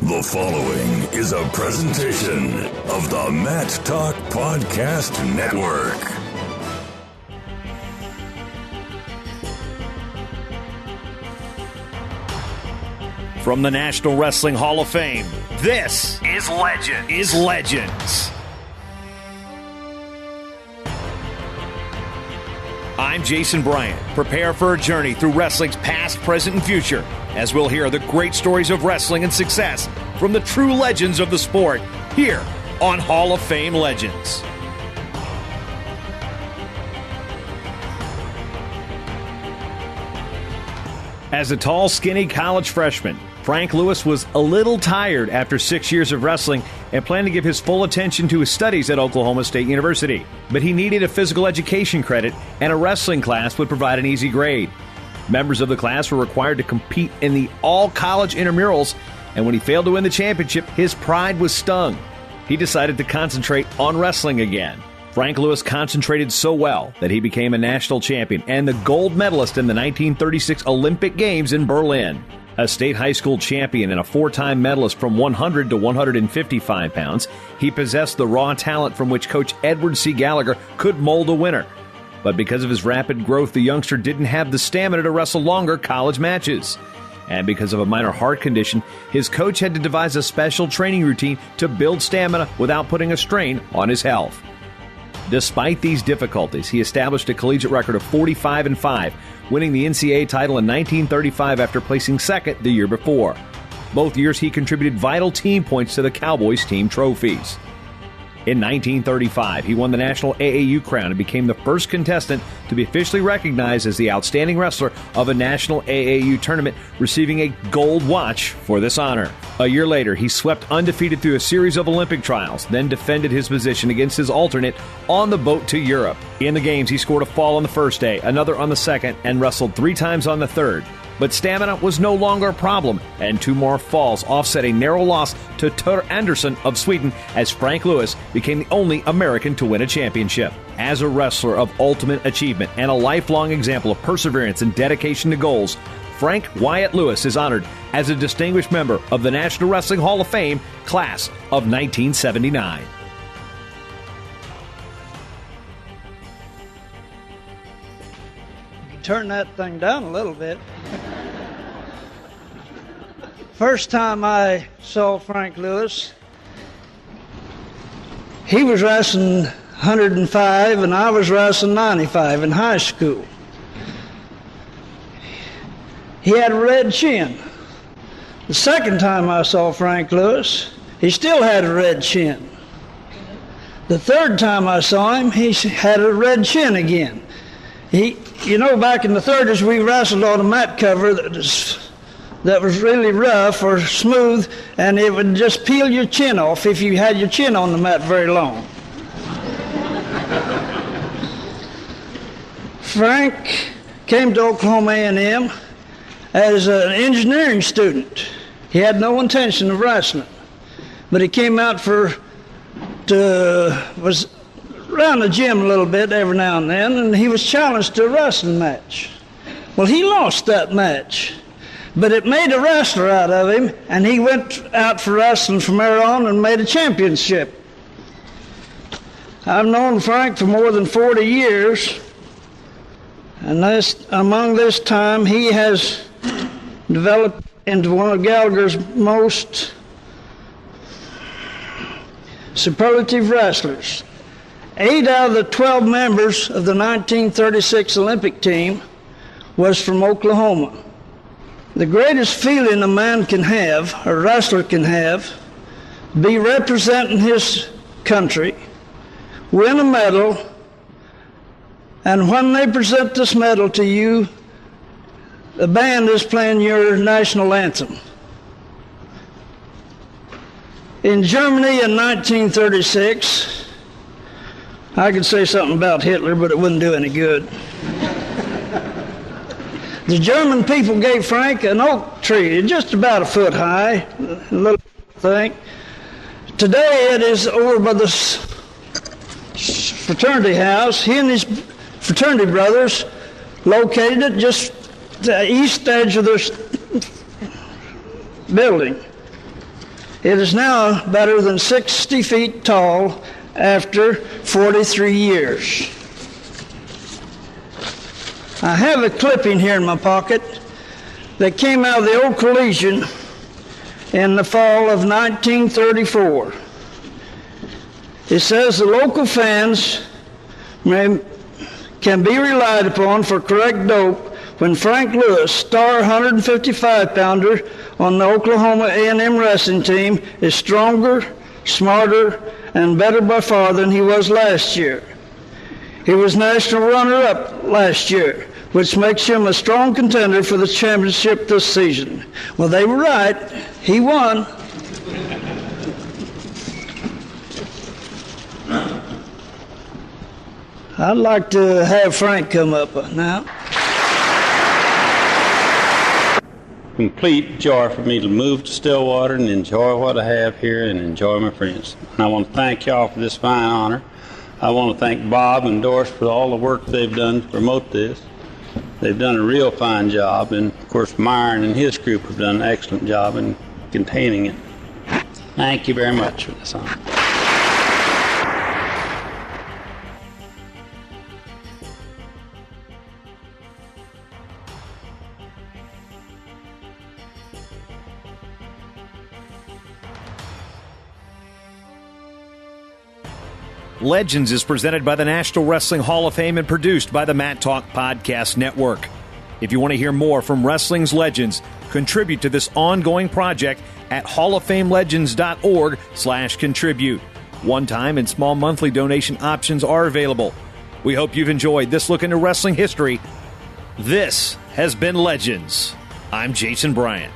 The following is a presentation of the Mat Talk Podcast Network. From the National Wrestling Hall of Fame, this is Legends. I'm Jason Bryant. Prepare for a journey through wrestling's past, present, and future, as we'll hear the great stories of wrestling and success from the true legends of the sport here on Hall of Fame Legends. As a tall, skinny college freshman, Frank Lewis was a little tired after 6 years of wrestling and planned to give his full attention to his studies at Oklahoma State University. But he needed a physical education credit, and a wrestling class would provide an easy grade. Members of the class were required to compete in the all-college intramurals, and when he failed to win the championship, his pride was stung. He decided to concentrate on wrestling again. Frank Lewis concentrated so well that he became a national champion and the gold medalist in the 1936 Olympic Games in Berlin. A state high school champion and a four-time medalist from 100 to 155 pounds, he possessed the raw talent from which Coach Edward C. Gallagher could mold a winner. But because of his rapid growth, the youngster didn't have the stamina to wrestle longer college matches. And because of a minor heart condition, his coach had to devise a special training routine to build stamina without putting a strain on his health. Despite these difficulties, he established a collegiate record of 45-5, winning the NCAA title in 1935 after placing second the year before. Both years he contributed vital team points to the Cowboys team trophies. In 1935, he won the National AAU crown and became the first contestant to be officially recognized as the outstanding wrestler of a National AAU tournament, receiving a gold watch for this honor. A year later, he swept undefeated through a series of Olympic trials, then defended his position against his alternate on the boat to Europe. In the games, he scored a fall on the first day, another on the second, and wrestled 3 times on the third. But stamina was no longer a problem, and 2 more falls offset a narrow loss to Tor Anderson of Sweden as Frank Lewis became the only American to win a championship. As a wrestler of ultimate achievement and a lifelong example of perseverance and dedication to goals, Frank Wyatt Lewis is honored as a distinguished member of the National Wrestling Hall of Fame class of 1979. Turn that thing down a little bit. First time I saw Frank Lewis, he was wrestling 105 and I was wrestling 95 in high school. He had a red chin. The second time I saw Frank Lewis, he still had a red chin. The third time I saw him, he had a red chin again. Back in the 30s, we wrestled on a mat cover that was really rough or smooth, and it would just peel your chin off if you had your chin on the mat very long. Frank came to Oklahoma A&M as an engineering student. He had no intention of wrestling, but he came out was around the gym a little bit every now and then, and he was challenged to a wrestling match. Well, he lost that match, but it made a wrestler out of him, and he went out for wrestling from there on and made a championship. I've known Frank for more than 40 years, and among this time, he has developed into one of Gallagher's most superlative wrestlers. 8 out of the 12 members of the 1936 Olympic team was from Oklahoma. The greatest feeling a man can have, a wrestler can have, be representing his country, win a medal, and when they present this medal to you, the band is playing your national anthem. In Germany in 1936, I could say something about Hitler, but it wouldn't do any good. The German people gave Frank an oak tree, just about a foot high, a little thing. Today it is over by the fraternity house. He and his fraternity brothers located it just the east edge of this building. It is now better than 60 feet tall after 43 years. I have a clipping here in my pocket that came out of the Old Collegian in the fall of 1934. It says the local fans can be relied upon for correct dope when Frank Lewis, star 155-pounder on the Oklahoma A&M wrestling team, is stronger, smarter, and better by far than he was last year. He was national runner-up last year, which makes him a strong contender for the championship this season. Well, they were right. He won. I'd like to have Frank come up now. Complete joy for me to move to Stillwater and enjoy what I have here and enjoy my friends. And I want to thank y'all for this fine honor. I want to thank Bob and Doris for all the work they've done to promote this. They've done a real fine job, and of course Myron and his group have done an excellent job in containing it. Thank you very much for this honor. Legends is presented by the National Wrestling Hall of Fame and produced by the Matt Talk Podcast Network. If you want to hear more from wrestling's legends, contribute to this ongoing project at hallofamelegends.org/contribute. One-time and small monthly donation options are available. We hope you've enjoyed this look into wrestling history. This has been Legends. I'm Jason Bryant.